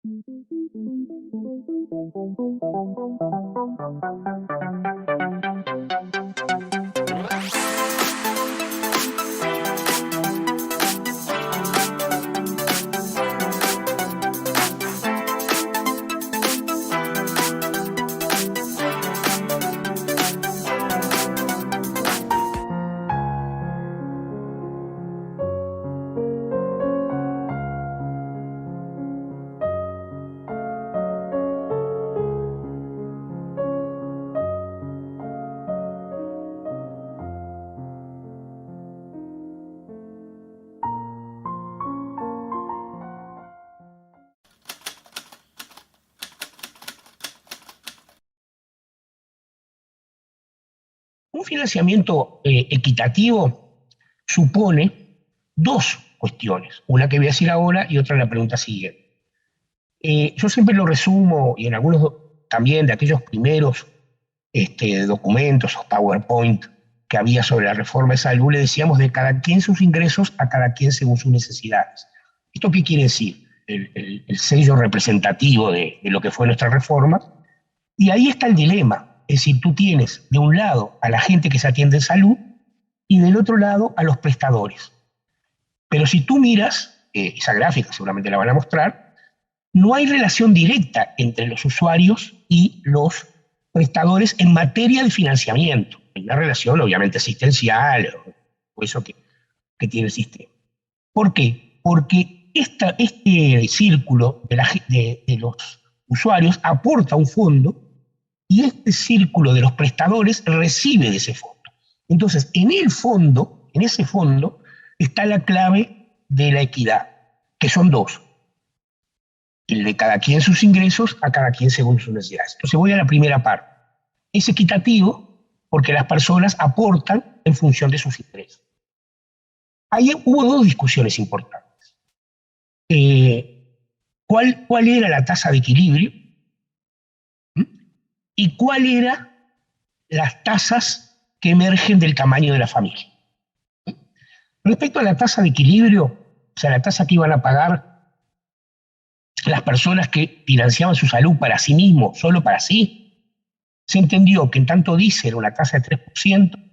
Un financiamiento equitativo supone dos cuestiones, una que voy a decir ahora y otra en la pregunta siguiente. Yo siempre lo resumo, y en algunos también de aquellos primeros documentos o PowerPoint que había sobre la reforma de salud, le decíamos de cada quien sus ingresos a cada quien según sus necesidades. ¿Esto qué quiere decir? El sello representativo de lo que fue nuestra reforma. Y ahí está el dilema. Es decir, tú tienes de un lado a la gente que se atiende en salud y del otro lado a los prestadores. Pero si tú miras, esa gráfica seguramente la van a mostrar, no hay relación directa entre los usuarios y los prestadores en materia de financiamiento. Hay una relación obviamente asistencial, o eso que tiene el sistema. ¿Por qué? Porque este círculo de los usuarios aporta un fondo y este círculo de los prestadores recibe de ese fondo. Entonces, en ese fondo, está la clave de la equidad, que son dos. El de cada quien sus ingresos, a cada quien según sus necesidades. Entonces voy a la primera parte. Es equitativo porque las personas aportan en función de sus ingresos. Ahí hubo dos discusiones importantes. ¿Cuál era la tasa de equilibrio? ¿Y cuál eran las tasas que emergen del tamaño de la familia? Respecto a la tasa de equilibrio, o sea, la tasa que iban a pagar las personas que financiaban su salud para sí mismos, solo para sí, se entendió que en tanto dice era una tasa de 3%,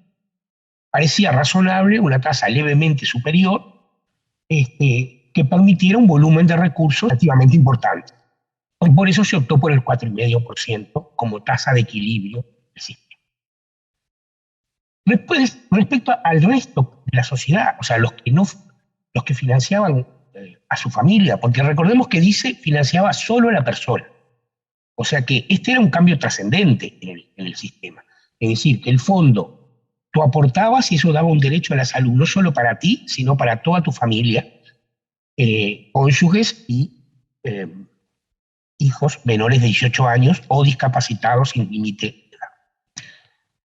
parecía razonable, una tasa levemente superior, que permitiera un volumen de recursos relativamente importante. Y por eso se optó por el 4,5% como tasa de equilibrio del sistema. Respecto al resto de la sociedad, o sea, los que financiaban a su familia, porque recordemos que dice financiaba solo a la persona. O sea que este era un cambio trascendente en el sistema. Es decir, que el fondo, tú aportabas y eso daba un derecho a la salud, no solo para ti, sino para toda tu familia, cónyuges y hijos menores de 18 años o discapacitados sin límite de edad.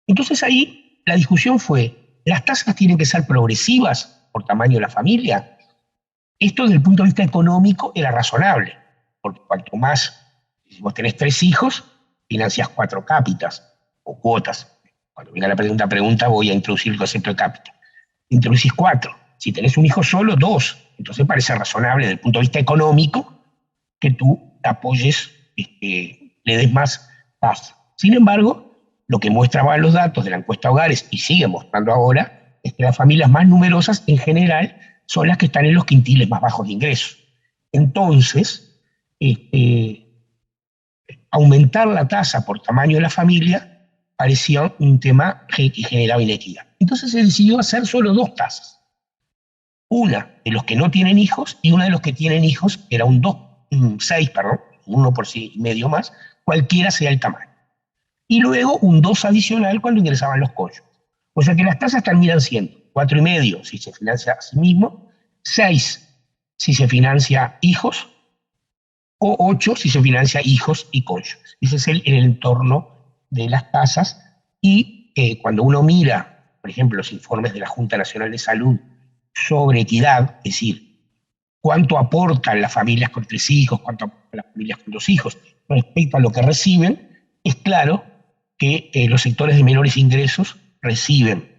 Entonces ahí la discusión fue, ¿las tasas tienen que ser progresivas por tamaño de la familia? Esto desde el punto de vista económico era razonable, porque cuanto más, si vos tenés 3 hijos, financias 4 cápitas o cuotas. Cuando venga la pregunta voy a introducir el concepto de cápita. Introducís 4. Si tenés un hijo solo, 2. Entonces parece razonable desde el punto de vista económico que tú apoyes, le des más tasa. Sin embargo, lo que mostraban los datos de la encuesta Hogares, y sigue mostrando ahora, es que las familias más numerosas en general son las que están en los quintiles más bajos de ingresos. Entonces, aumentar la tasa por tamaño de la familia parecía un tema que generaba inequidad. Entonces se decidió hacer solo 2 tasas. Una de los que no tienen hijos y una de los que tienen hijos, era un 6, perdón, 1,5% más, cualquiera sea el tamaño. Y luego un 2 adicional cuando ingresaban los cónyuges. O sea que las tasas terminan siendo 4,5 si se financia a sí mismo, 6 si se financia hijos, o 8 si se financia hijos y cónyuges. Ese es el entorno de las tasas. Y cuando uno mira, por ejemplo, los informes de la Junta Nacional de Salud sobre equidad, es decir, cuánto aportan las familias con 3 hijos, cuánto aportan las familias con 2 hijos, respecto a lo que reciben, es claro que los sectores de menores ingresos reciben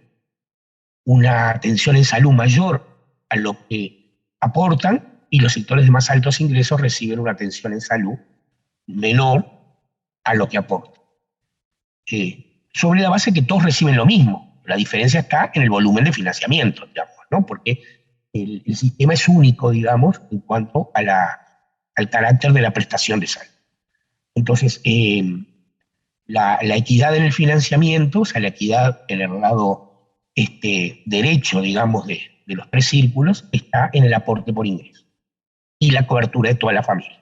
una atención en salud mayor a lo que aportan y los sectores de más altos ingresos reciben una atención en salud menor a lo que aportan. Sobre la base que todos reciben lo mismo. La diferencia está en el volumen de financiamiento, digamos, ¿no? Porque el sistema es único, digamos, en cuanto al carácter de la prestación de salud. Entonces, la equidad en el financiamiento, o sea, la equidad en el lado derecho, digamos, de los tres círculos, está en el aporte por ingreso y la cobertura de toda la familia.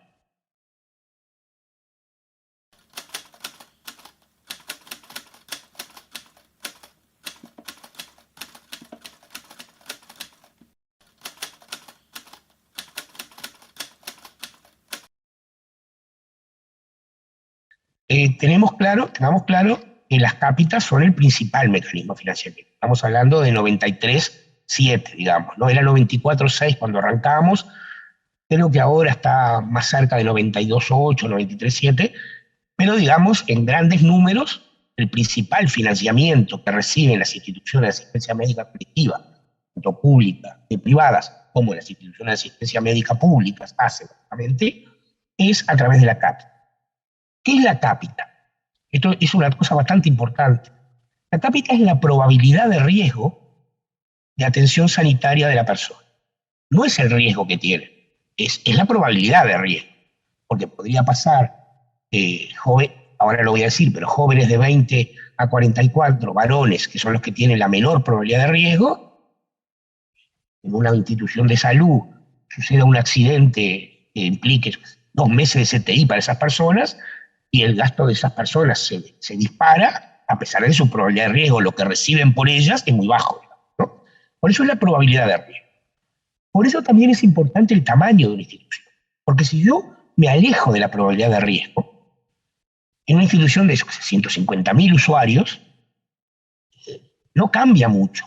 Tengamos claro que las cápitas son el principal mecanismo de financiamiento. Estamos hablando de 93.7, digamos, ¿no? Era 94.6 cuando arrancamos, creo que ahora está más cerca de 92.8, 93.7, pero digamos, en grandes números, el principal financiamiento que reciben las instituciones de asistencia médica colectiva, tanto públicas y privadas, como las instituciones de asistencia médica públicas hacen, básicamente, es a través de la cápita. ¿Qué es la cápita? Esto es una cosa bastante importante. La cápita es la probabilidad de riesgo de atención sanitaria de la persona. No es el riesgo que tiene, es la probabilidad de riesgo. Porque podría pasar, ahora lo voy a decir, pero jóvenes de 20 a 44, varones, que son los que tienen la menor probabilidad de riesgo, en una institución de salud suceda un accidente que implique 2 meses de CTI para esas personas, y el gasto de esas personas se dispara, a pesar de su probabilidad de riesgo, lo que reciben por ellas es muy bajo, ¿no? Por eso es la probabilidad de riesgo. Por eso también es importante el tamaño de una institución. Porque si yo me alejo de la probabilidad de riesgo, en una institución de 150.000 usuarios, no cambia mucho.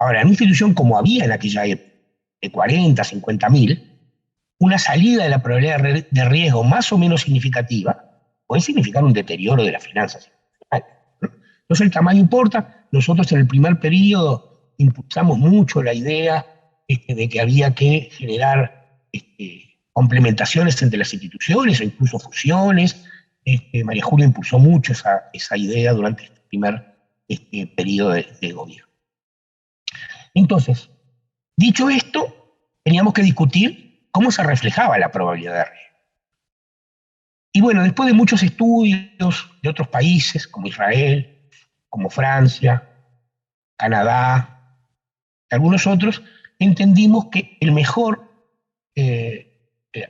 Ahora, en una institución como había en aquella época, de 40, 50.000, una salida de la probabilidad de riesgo más o menos significativa puede significar un deterioro de las finanzas. Entonces el tamaño importa. Nosotros en el primer periodo impulsamos mucho la idea de que había que generar complementaciones entre las instituciones o incluso fusiones. María Julia impulsó mucho esa idea durante este primer periodo de gobierno. Entonces, dicho esto, teníamos que discutir cómo se reflejaba la probabilidad de riesgo. Y bueno, después de muchos estudios de otros países, como Israel, como Francia, Canadá, algunos otros, entendimos que el mejor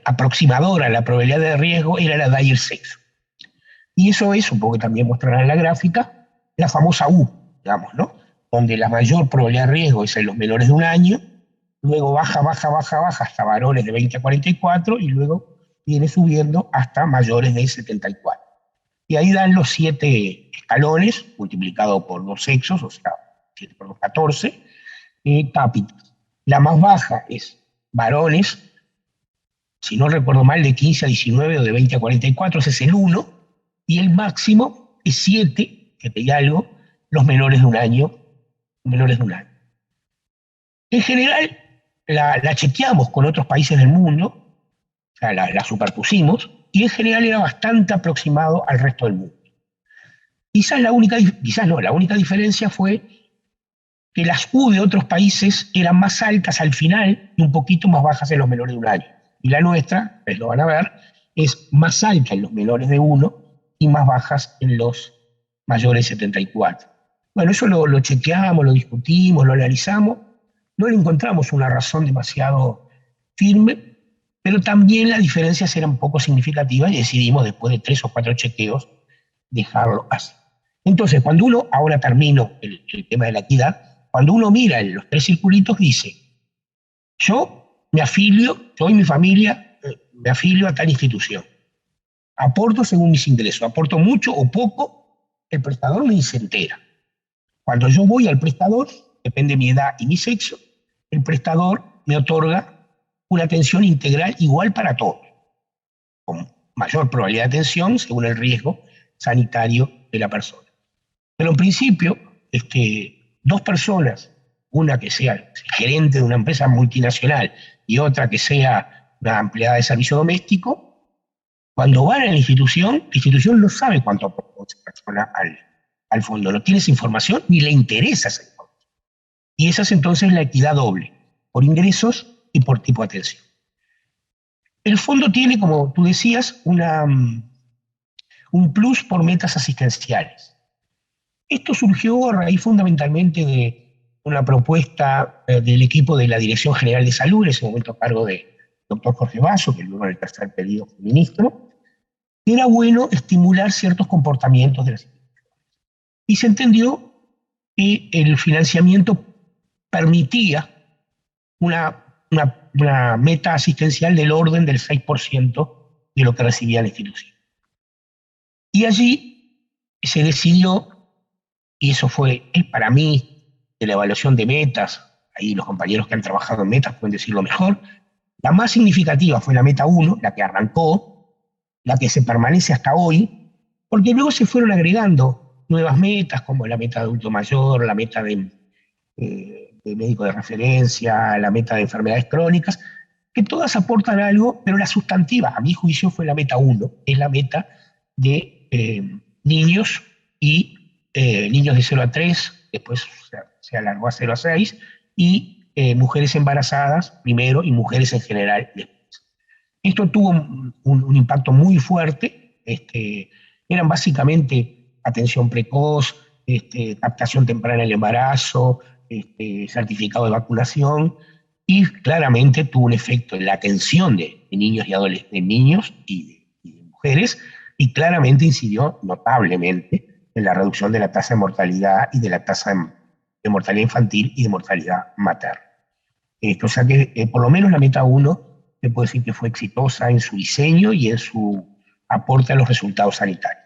aproximador a la probabilidad de riesgo era la edad y el sexo. Y eso es, un poco también mostrará en la gráfica, la famosa U, digamos, ¿no? Donde la mayor probabilidad de riesgo es en los menores de un año, luego baja hasta varones de 20 a 44 y luego viene subiendo hasta mayores de 74. Y ahí dan los 7 escalones, multiplicado por 2 sexos, o sea, 7 por 2, 14, cápitas. La más baja es varones, si no recuerdo mal, de 15 a 19 o de 20 a 44, ese es el 1, y el máximo es 7, que te algo, los menores de un año, En general, la chequeamos con otros países del mundo, o sea, la superpusimos, y en general era bastante aproximado al resto del mundo. La única diferencia fue que las U de otros países eran más altas al final y un poquito más bajas en los menores de un año. Y la nuestra, ustedes lo van a ver, es más alta en los menores de 1 y más bajas en los mayores de 74. Bueno, eso lo chequeamos, lo discutimos, lo analizamos, no le encontramos una razón demasiado firme, pero también las diferencias eran poco significativas y decidimos, después de 3 o 4 chequeos, dejarlo así. Entonces, cuando uno, ahora termino el tema de la equidad, cuando uno mira en los 3 circulitos, dice, yo y mi familia me afilio a tal institución. Aporto según mis ingresos. Aporto mucho o poco, el prestador ni se entera. Cuando yo voy al prestador, depende de mi edad y mi sexo, el prestador me otorga una atención integral igual para todos, con mayor probabilidad de atención según el riesgo sanitario de la persona. Pero en principio, 2 personas, una que sea gerente de una empresa multinacional y otra que sea una empleada de servicio doméstico, cuando van a la institución no sabe cuánto aportó esa persona al fondo, no tiene esa información ni le interesa esa información. Y esa es entonces la equidad doble, por ingresos y por tipo de atención. El fondo tiene, como tú decías, un plus por metas asistenciales. Esto surgió a raíz fundamentalmente de una propuesta del equipo de la Dirección General de Salud, en ese momento a cargo del doctor Jorge Basso, que luego en el tercer periodo fue ministro, que era bueno estimular ciertos comportamientos de las instituciones. Y se entendió que el financiamiento permitía una meta asistencial del orden del 6% de lo que recibía la institución. Y allí se decidió, y eso fue para mí, de la evaluación de metas, ahí los compañeros que han trabajado en metas pueden decirlo mejor, la más significativa fue la meta 1, la que arrancó, la que se permanece hasta hoy, porque luego se fueron agregando nuevas metas, como la meta de adulto mayor, la meta de médico de referencia, la meta de enfermedades crónicas, que todas aportan algo, pero la sustantiva, a mi juicio, fue la meta 1, es la meta de niños y niños de 0 a 3, después se alargó a 0 a 6, y mujeres embarazadas primero y mujeres en general después. Esto tuvo un impacto muy fuerte, eran básicamente atención precoz, captación temprana del embarazo, certificado de vacunación, y claramente tuvo un efecto en la atención de niños y adolescentes, de niños y de mujeres, y claramente incidió notablemente en la reducción de la tasa de mortalidad y de la tasa de mortalidad infantil y de mortalidad materna. O sea que por lo menos la meta 1 se puede decir que fue exitosa en su diseño y en su aporte a los resultados sanitarios.